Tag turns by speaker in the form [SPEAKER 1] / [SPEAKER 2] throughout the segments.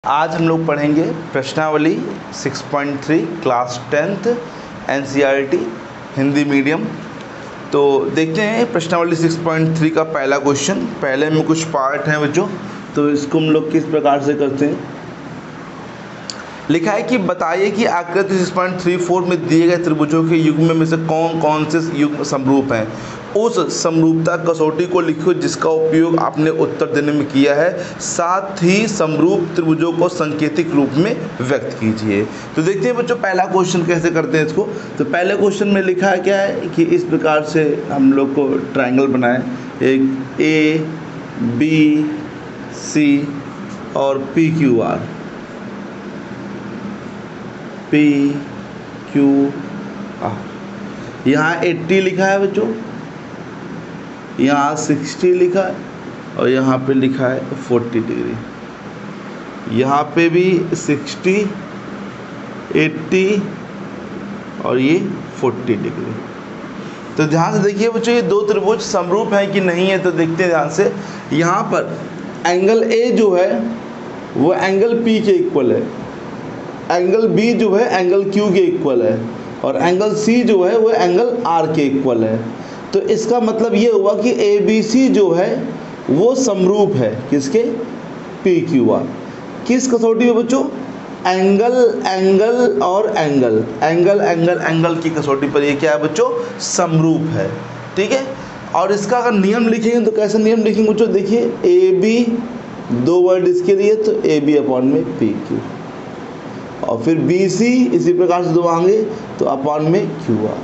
[SPEAKER 1] आज हम लोग पढ़ेंगे प्रश्नावली 6.3 class 10th NCERT Hindi medium. तो देखते हैं प्रश्नावली 6.3 का पहला क्वेश्चन। पहले में कुछ पार्ट हैं बच्चों, तो इसको हम लोग किस प्रकार से करते हैं। लिखा है कि बताइए कि आकृति 6.34 में दिए गए त्रिभुजों के युग्म में से कौन कौन से युग्म समरूप हैं। उस समरूपता कसौटी को लिखो जिसका उपयोग आपने उत्तर देने में किया है, साथ ही समरूप त्रिभुजों को सांकेतिक रूप में व्यक्त कीजिए। तो देखते हैं बच्चों पहला क्वेश्चन कैसे करते हैं इसको। तो पहले क्वेश्चन में लिखा है क्या है कि इस प्रकार से हम लोग को ट्रायंगल बनाए, एक ABC और PQR, PQR। यहाँ 80 लिखा है बच्चों, यहाँ 60 लिखा है और यहाँ पे लिखा है 40 डिग्री। यहाँ पे भी 60, 80 और ये 40 डिग्री। तो ध्यान से देखिए बच्चों ये दो त्रिभुज समरूप हैं कि नहीं है। तो देखते हैं ध्यान से, यहाँ पर एंगल A जो है वो एंगल P के इक्वल है, एंगल B जो है एंगल Q के इक्वल है और एंगल C जो है वो एंगल R के इक्वल है। तो इसका मतलब ये हुआ कि ABC जो है वो समरूप है किसके, PQR। किस कसौटी में बच्चों, एंगल एंगल और एंगल, एंगल एंगल एंगल की कसौटी पर ये क्या है बच्चों, समरूप है। ठीक है। और इसका अगर नियम लिखेंगे तो कैसे नियम लिखेंगे बच्चों, देखिए AB, दो वर्ड इसके लिए, तो AB अपॉन में PQ और फिर BC इसी प्रकार से दो आएंगे तो अपॉन में QR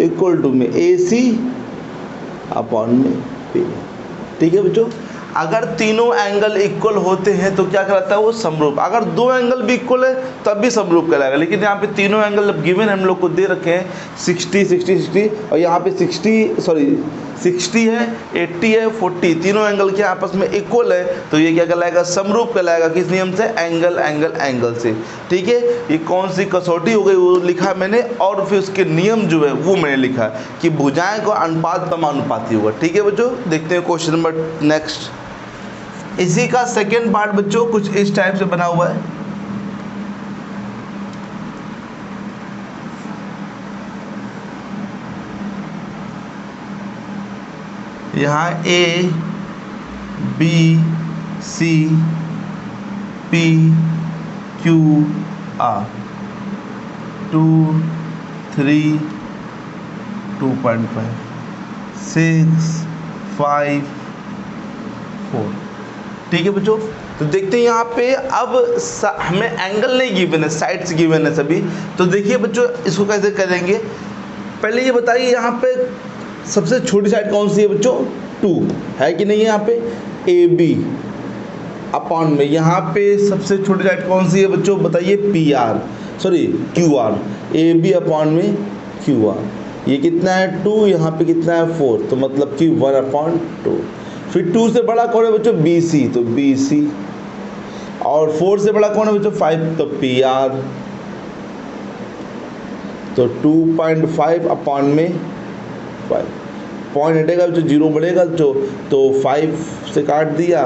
[SPEAKER 1] इक्वल टू में AC अपॉन में P। ठीक है बच्चों। अगर तीनों एंगल इक्वल होते हैं तो क्या कहलाता है, वो समरूप। अगर दो एंगल भी इक्वल है तब भी समरूप कहलाएगा। लेकिन यहाँ पे तीनों एंगल गिवन हम लोग को दे रखे हैं 60 60 60 और यहाँ पे 60 है, 80 है, 40, तीनों एंगल के आपस में इक्वल है। तो ये क्या कहलाएगा, समरूप कहलाएगा। किस नियम से, एंगल एंगल एंगल से। ठीक है। ये कौन सी कसौटी हो गई वो लिखा मैंने, और फिर उसके नियम जो है वो मैंने लिखा कि भुजाएं को अनुपात समानुपाती होगा। ठीक है बच्चों। देखते हैं क्वेश्चन नंबर नेक्स्ट। इसी का सेकेंड पार्ट बच्चों कुछ इस टाइप से बना हुआ है। यहाँ A B C P Q R 2 3 2.5 6 5 4। ठीक है बच्चों। तो देखते हैं यहाँ पे अब हमें एंगल नहीं गिवन है, साइड्स गिवन है सभी। तो देखिए बच्चों इसको कैसे करेंगे। पहले ये बताइए यहाँ पे सबसे छोटी साइड कौन सी है बच्चों, 2 है कि नहीं। यहाँ पे AB अपॉन में, यहाँ पे सबसे छोटी साइड कौन सी है बच्चों बताइए, QR। AB अपॉन में QR, ये कितना है 2, यहाँ पे कितना है 4, तो मतलब कि 1/2। फिर 2 से बड़ा कौन है बच्चों, BC, तो BC। और 4 से बड़ा कौन है बच्चों, 5, तो PR। तो 2.5 अपॉन में 5, पॉइंट हटेगा बच्चों, 0 बढ़ेगा तो 5 से काट दिया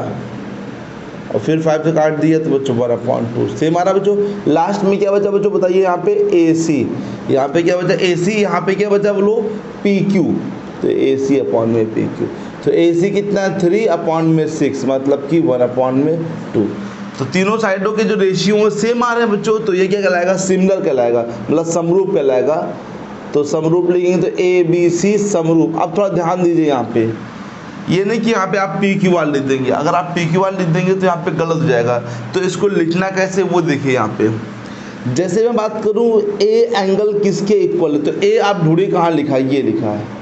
[SPEAKER 1] और फिर 5 से काट दिया तो बच्चों 1/2 सेम आ रहा बच्चों। लास्ट में क्या बचा बच्चों बताइए, यहाँ पे AC, यहाँ पे क्या बचा AC, यहाँ पे क्या बचा बोलो, PQ, तो AC अपॉन में PQ। तो AC कितना है 3 अपॉन में 6, मतलब कि 1/2। तो तीनों साइडों के जो रेशियो है सेम आ रहे हैं बच्चों, तो ये क्या कहलाएगा, सिमिलर कहलाएगा, मतलब समरूप कहलाएगा। तो समरूप लिखेंगे तो ABC समरूप। अब थोड़ा ध्यान दीजिए यहाँ पे, ये नहीं कि यहाँ पे आप PQR लिख देंगे। अगर आप PQR लिख देंगे तो यहाँ पे गलत हो जाएगा। तो इसको लिखना कैसे वो देखिए यहाँ पे। जैसे मैं बात करूँ A एंगल किसके इक्वल है, तो A आप ढूंढिए कहाँ लिखा है, ये लिखा है।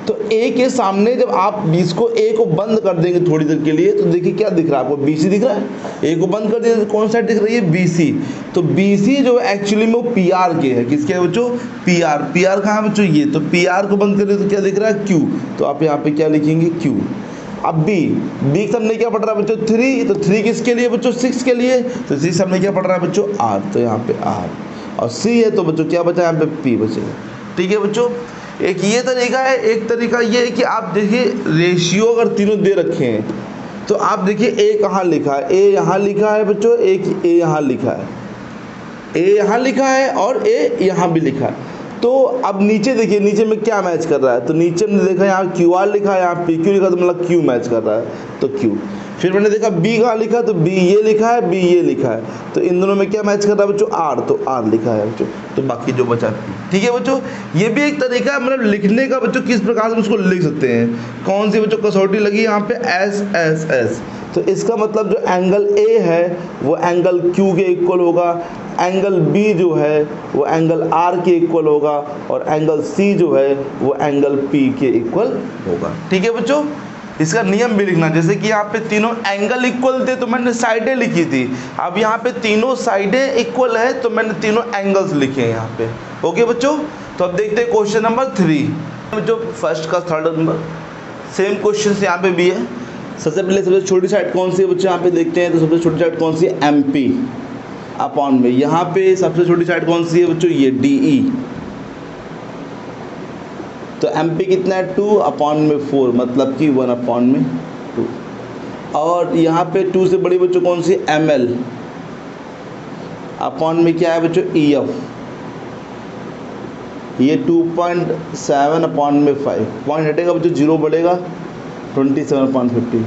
[SPEAKER 1] तो A के सामने जब आप इसको A को बंद कर देंगे थोड़ी देर के लिए, तो देखिए क्या दिख रहा है आपको, BC दिख रहा है। A को बंद कर दिया तो कौन साइड दिख रही है, BC। तो BC जो एक्चुअली में वो PR के है, किसके है बच्चों, PR कहाँ है बच्चों, ये। तो PR को बंद कर दिया तो क्या दिख रहा है, Q। तो आप यहाँ पे क्या लिखेंगे, Q। अब B के सामने क्या पड़ रहा है बच्चों, 3, तो 3 किसके लिए बच्चों, 6 के लिए। तो 6 सामने क्या पड़ रहा है बच्चों, R, तो यहाँ पे R। और C है तो बच्चों क्या बचा, यहाँ पे P बचेगा। ठीक है बच्चों। एक ये तरीका है, एक तरीका ये है कि आप देखिए रेशियो अगर तीनों दे रखे हैं तो आप देखिए ए कहाँ लिखा है, ए यहाँ लिखा है बच्चों, एक ए यहाँ लिखा है, ए यहाँ लिखा है और ए यहाँ भी लिखा है। तो अब नीचे देखिए, नीचे में क्या मैच कर रहा है, तो नीचे मैंने देखा यहाँ क्यू आर लिखा है, यहाँ पी क्यू लिखा, तो मतलब क्यू मैच कर रहा है, तो क्यू। फिर मैंने देखा बी कहाँ लिखा, तो बी ये लिखा है, बी ये लिखा है, तो इन दोनों में क्या मैच कर रहा है बच्चों, आर, तो आर लिखा है बच्चों, तो बाकी जो बचा पी। ठीक है बच्चों, ये भी एक तरीका है मतलब लिखने का बच्चों, किस प्रकार से उसको लिख सकते हैं। कौन सी बच्चों कसौटी लगी यहाँ पे, एस एस एस, तो इसका मतलब जो एंगल ए है वो एंगल क्यू के इक्वल होगा, एंगल बी जो है वो एंगल आर के इक्वल होगा, और एंगल सी जो है वो एंगल पी के इक्वल होगा। ठीक है बच्चों, इसका नियम भी लिखना, जैसे कि यहाँ पे तीनों एंगल इक्वल थे तो मैंने साइडें लिखी थी, अब यहाँ पे तीनों साइडें इक्वल है तो मैंने तीनों एंगल्स लिखे हैं यहाँ पे। ओके बच्चों, तो अब देखते हैं क्वेश्चन नंबर 3 बच्चों, फर्स्ट का थर्ड नंबर सेम क्वेश्चन यहाँ पे भी है। सबसे पहले सबसे छोटी साइड कौन सी है बच्चों, यहाँ पे देखते हैं, तो सबसे छोटी साइड कौन सी है, एम पी अपॉन में, यहाँ पे सबसे छोटी साइड कौन सी है बच्चों, ये डी ई, तो एम पी कितना है 2 अपॉन में 4, मतलब कि 1 अपॉन में 2, और यहाँ पे 2 से बड़ी बच्चों कौन सी, एम एल अपॉन में क्या है बच्चों, ई एफ, ये 2.7 अपॉन में 5, पॉइंट हटेगा बच्चों, 0 बढ़ेगा, 27/50,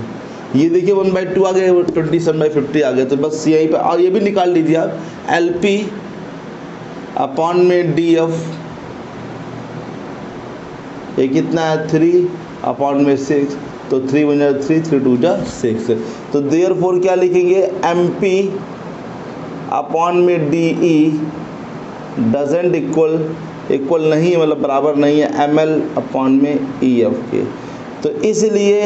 [SPEAKER 1] ये देखिए 1/2 आ गए, 27/50 आ गए, तो बस यहीं पे, और ये भी निकाल लीजिए आप, एल पी अपॉन में डी एफ, ये कितना है 3 अपॉन में 6, तो 3 1 3, 3 2 6, तो देयरफॉर क्या लिखेंगे, एम पी अपॉन में डी ई डजेंट इक्वल नहीं है, मतलब बराबर नहीं है एम एल अपॉन में ई एफ के, तो इसलिए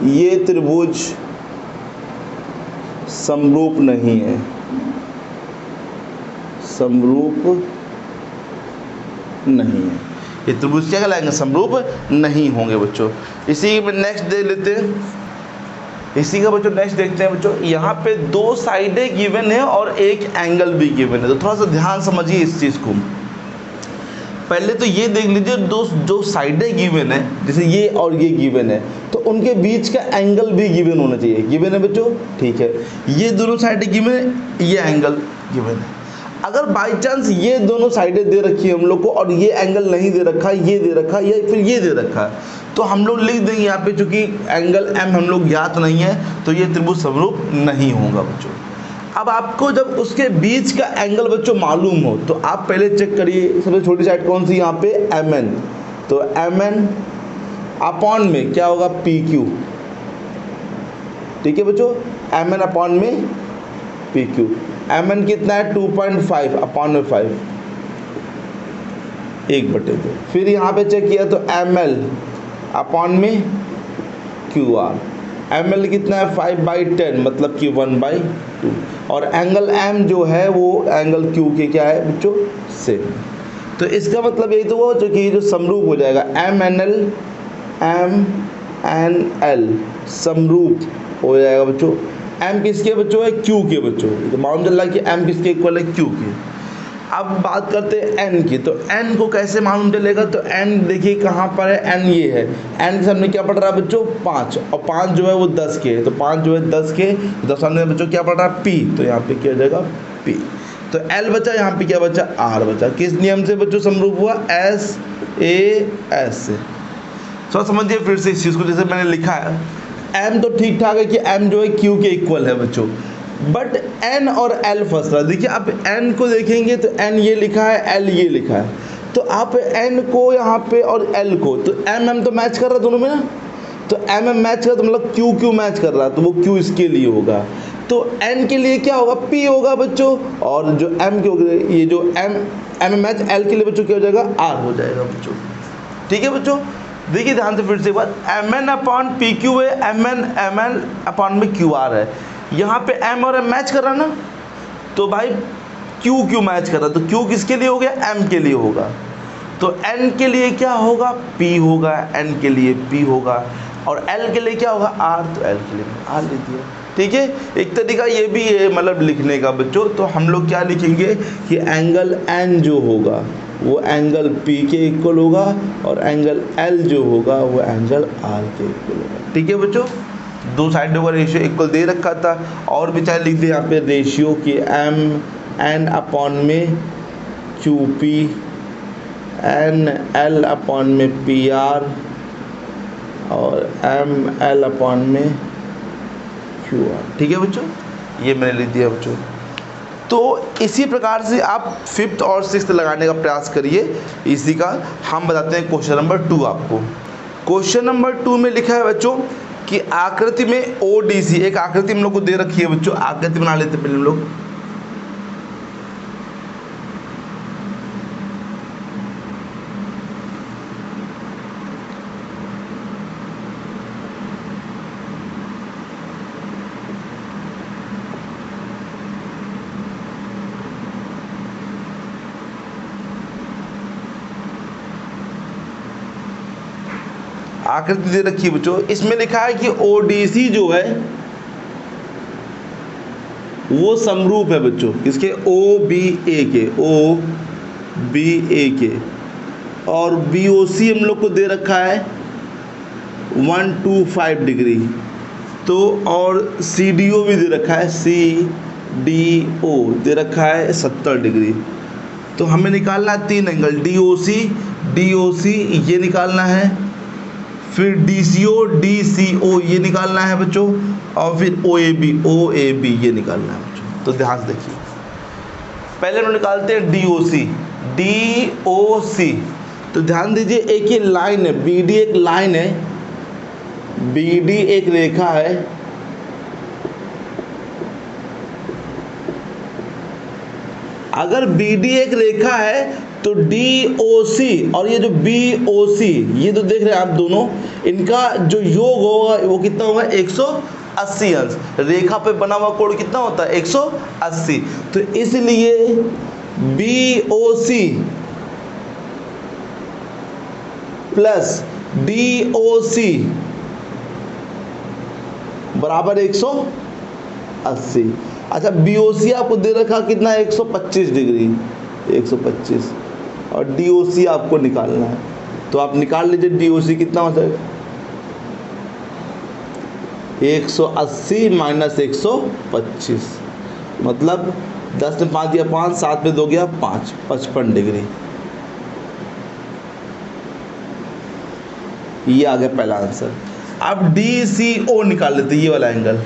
[SPEAKER 1] ये त्रिभुज समरूप नहीं है, समरूप नहीं है, ये त्रिभुज क्या कहलाएंगे, समरूप नहीं होंगे बच्चों। इसी में नेक्स्ट देख लेते हैं, इसी का बच्चों नेक्स्ट देखते हैं बच्चों, यहाँ पे 2 साइडें गिवन है और एक एंगल भी गिवन है, तो थोड़ा सा ध्यान समझिए इस चीज़ को। पहले तो ये देख लीजिए, जो साइडें गिवन है, जैसे ये और ये गिवन है, तो उनके बीच का एंगल भी गिवन होना चाहिए, गिवन है बच्चों, ठीक है, ये दोनों साइडें गिवन है, ये एंगल गिवन है। अगर बाई चांस ये दोनों साइडें दे रखी है हम लोग को और ये एंगल नहीं दे रखा है, ये दे रखा है या फिर ये दे रखा है, तो हम लोग लिख देंगे यहाँ पे, चूंकि एंगल एम हम लोग ज्ञात नहीं है, तो ये त्रिभुज समरूप नहीं होगा बच्चों। अब आपको जब उसके बीच का एंगल बच्चों मालूम हो, तो आप पहले चेक करिए, सबसे छोटी साइड कौन सी, यहाँ पे एम एन, तो एम एन अपॉन में क्या होगा, पी क्यू, ठीक है बच्चों, एम एन अपॉन में पी क्यू, एम एन कितना है 2.5 अपॉन में 5, 1/2। फिर यहाँ पे चेक किया तो एम एल अपॉन में क्यू आर, एम एल कितना है 5/10, मतलब कि 1/2, और एंगल एम जो है वो एंगल क्यू के क्या है बच्चों, सेम। तो इसका मतलब यही तो वो जो कि जो समरूप हो जाएगा, एम एन एल समरूप हो जाएगा बच्चों। एम किसके बच्चों है, क्यू के बच्चों, तो मालूम चल रहा है कि एम किसके इक्वल है, क्यू के। अब बात करते हैं एन की, तो एन को कैसे मालूम चलेगा, तो एन देखिए कहाँ पर है, एन ये है, एन के सामने क्या पड़ रहा है बच्चों, 5, और 5 जो है वो 10 के, तो 5 जो है 10 के, तो सामने बच्चों क्या पड़ रहा है, पी, तो यहाँ पे क्या हो जाएगा, पी, तो एल बचा, यहाँ पे क्या बचा, आर बचा। किस नियम से बच्चों समरूप हुआ, एस ए एस से। तो समझिए फिर से इस चीज़ को, जैसे मैंने लिखा है, एम तो ठीक ठाक है कि एम जो है क्यू के इक्वल है बच्चों, बट एन और एल फंस रहा है। देखिए आप एन को देखेंगे तो एन ये लिखा है, एल ये लिखा है, तो आप एन को यहाँ पे और एल को, तो एम तो मैच कर रहा है दोनों में ना, तो एम मैच कर रहा है, तो मतलब क्यू मैच कर रहा है, तो वो क्यू इसके लिए होगा, तो एन के लिए क्या होगा, पी होगा बच्चों, और जो एम के होगा, ये जो एम मैच एल के लिए बच्चों क्या हो जाएगा, आर हो जाएगा बच्चों। ठीक है बच्चों, देखिए ध्यान से फिर से एक बात, M N upon P Q है, एम एन अपॉन में क्यू आर है, यहाँ पे एम और एम मैच कर रहा ना, तो भाई क्यू मैच कर रहा, तो क्यू किसके लिए हो गया, एम के लिए होगा, तो एन के लिए क्या होगा, पी होगा, एन के लिए पी होगा, और एल के लिए क्या होगा, आर, तो एल के लिए आर लिख दिया। ठीक है, एक तरीका ये भी है मतलब लिखने का बच्चों, तो हम लोग क्या लिखेंगे कि एंगल एन जो होगा, वो एंगल P के इक्वल होगा और एंगल L जो होगा वो एंगल R के इक्वल होगा। ठीक है बच्चों, दो साइडों का रेशियो इक्वल दे रखा था। और भी चाहे लिख दे यहाँ पे रेशियो की MN अपॉन में QP, NL अपॉन में PR और ML अपॉन में QR। ठीक है बच्चों, ये मैंने लिख दिया बच्चों। तो इसी प्रकार से आप 5th और 6th लगाने का प्रयास करिए। इसी का हम बताते हैं क्वेश्चन नंबर 2 आपको। क्वेश्चन नंबर 2 में लिखा है बच्चों कि आकृति में ODC, एक आकृति हम लोग को दे रखी है बच्चों, आकृति बना लेते हैं पहले हम लोग। आकृति दे रखी है बच्चों, इसमें लिखा है कि ODC जो है वो समरूप है बच्चों किसके, OBA के, OBA के। और BOC हम लोग को दे रखा है 125 डिग्री। तो और CDO भी दे रखा है, CDO दे रखा है 70 डिग्री। तो हमें निकालना है 3 एंगल, DOC ये निकालना है, फिर DCO ये निकालना है बच्चों, और फिर OAB ये निकालना है बच्चों। तो ध्यान से देखिए, पहले हम निकालते हैं DOC। तो ध्यान दीजिए, एक ये लाइन है, BD एक लाइन है, BD एक रेखा है, अगर BD एक रेखा है तो DOC और ये जो BOC, ये तो देख रहे हैं आप दोनों, इनका जो योग होगा वो कितना होगा, 180 अंश। रेखा पे बना हुआ कोण कितना होता है, 180। तो इसलिए BOC प्लस DOC बराबर 180। अच्छा, BOC आपको दे रखा कितना, 125 डिग्री, 125, और DOC आपको निकालना है। तो आप निकाल लीजिए DOC कितना हो जाएगा, 180 माइनस 125, मतलब 10 में 5 दिया 5, 7 में 2 गया 5, 55 डिग्री। ये आ गया पहला आंसर। अब DCO निकाल लेते हैं, ये वाला एंगल।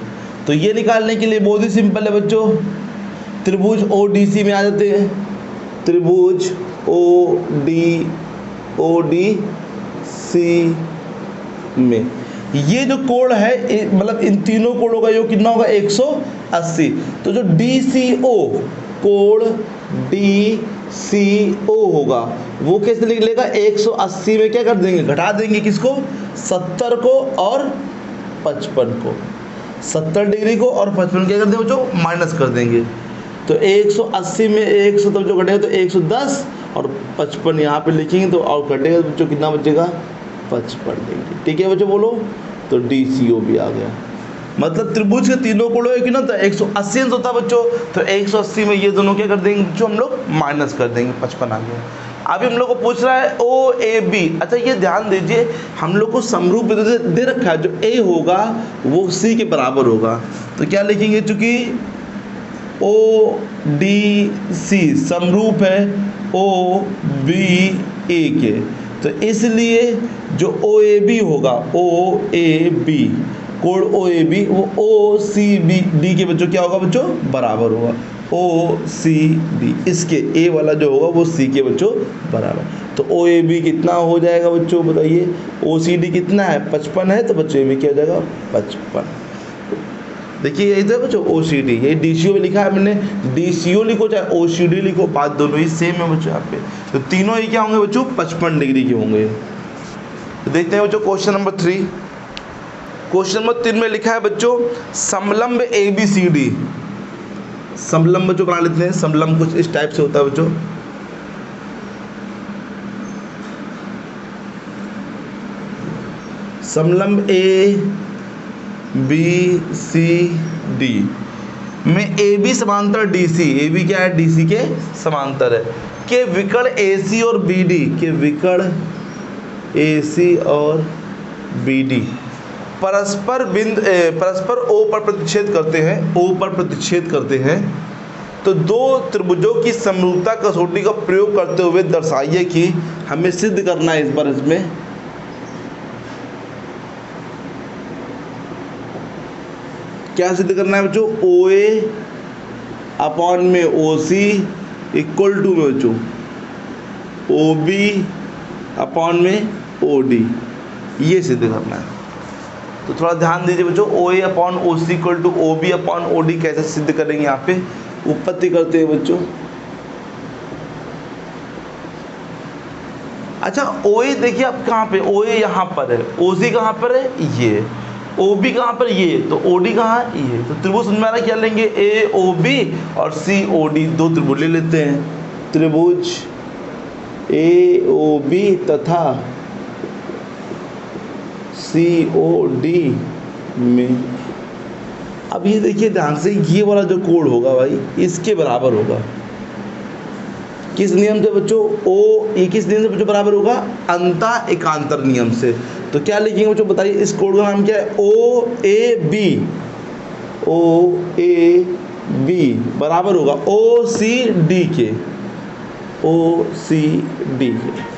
[SPEAKER 1] तो ये निकालने के लिए बहुत ही सिंपल है बच्चों, त्रिभुज ODC में आ जाते हैं। त्रिभुज ODC में ये जो कोण है, मतलब इन तीनों कोणों का योग कितना होगा, 180। तो जो DCO कोण DCO होगा वो कैसे लिख लेगा, 180 में क्या कर देंगे, घटा देंगे किसको, 70 को और 55 को, 70 डिग्री को और 55 क्या कर देंगे बच्चों, माइनस कर देंगे। तो 180 में 170 जो घटेगा तो 110 और 55 यहाँ पे लिखेंगे तो और घटेगा तो बच्चों कितना बचेगा, 55 डिग्री। ठीक है बच्चों, बोलो। तो DCO भी आ गया। मतलब त्रिभुज के तीनों कोणों की ना तो 180 अंश होता है बच्चों, तो 180 में ये दोनों क्या कर देंगे बच्चों, हम लोग माइनस कर देंगे, 55 आ गया। अभी हम लोग को पूछ रहा है OAB। अच्छा, ये ध्यान दीजिए, हम लोग को समरूप दे रखा है, जो A होगा वो C के बराबर होगा। तो क्या लिखेंगे, चूंकि ODC समरूप है OBA के, तो इसलिए जो OAB होगा, OAB कोण OAB वो OCD के बच्चों क्या होगा बच्चों, बराबर होगा। OCD इसके A वाला जो होगा वो C के बच्चों बराबर। तो OAB कितना हो जाएगा बच्चों, बताइए। OCD कितना है, 55 है, तो बच्चों AB क्या हो जाएगा, 55। देखिए यही था बच्चों OCD, ये DCO में लिखा है मैंने, DCO लिखो चाहे OCD लिखो, बात दोनों ही सेम है बच्चों यहाँ पे। तो तीनों ही क्या होंगे बच्चों, 55 डिग्री के होंगे। तो देखते हैं बच्चों क्वेश्चन नंबर 3। क्वेश्चन नंबर 3 में लिखा है बच्चों, समलंब ABCD। समलंब बच्चों बना लेते हैं। समलंब कुछ इस टाइप से होता है बच्चों, समलंब ABCD में AB समांतर DC, AB क्या है, DC के समांतर है। के विकर्ण AC और BD के विकर्ण AC और BD परस्पर O पर प्रतिच्छेद करते हैं, O पर प्रतिच्छेद करते हैं, तो दो त्रिभुजों की समरूपता कसौटी का प्रयोग करते हुए दर्शाइए कि हमें सिद्ध करना है इस बार इसमें क्या सिद्ध करना है बच्चों, OA अपॉन में OC इक्वल टू में बच्चों OB अपॉन में OD, ये सिद्ध करना है। तो थोड़ा ध्यान दीजिए बच्चों, OA upon OC equal to OB upon OD कैसे सिद्ध करेंगे, यहाँ पे उत्पत्ति करते हैं बच्चों। अच्छा OA देखिए आप कहाँ पे, OA यहाँ पर है, OC कहाँ पर है, ये, OB कहाँ पर, ये, तो OD कहाँ है, ये। तो त्रिभुज में हमारा क्या लेंगे, AOB और COD, दो त्रिभुज ले लेते हैं, त्रिभुज AOB तथा COD में। अब ये देखिए ध्यान से, ये वाला जो कोण होगा भाई इसके बराबर होगा, किस नियम से बच्चों, ये किस नियम से बच्चों बराबर होगा, अंतः एकांतर नियम से। तो क्या लिखेंगे बच्चों बताइए, इस कोण का नाम क्या है, OAB बराबर होगा OCD के, OCD के।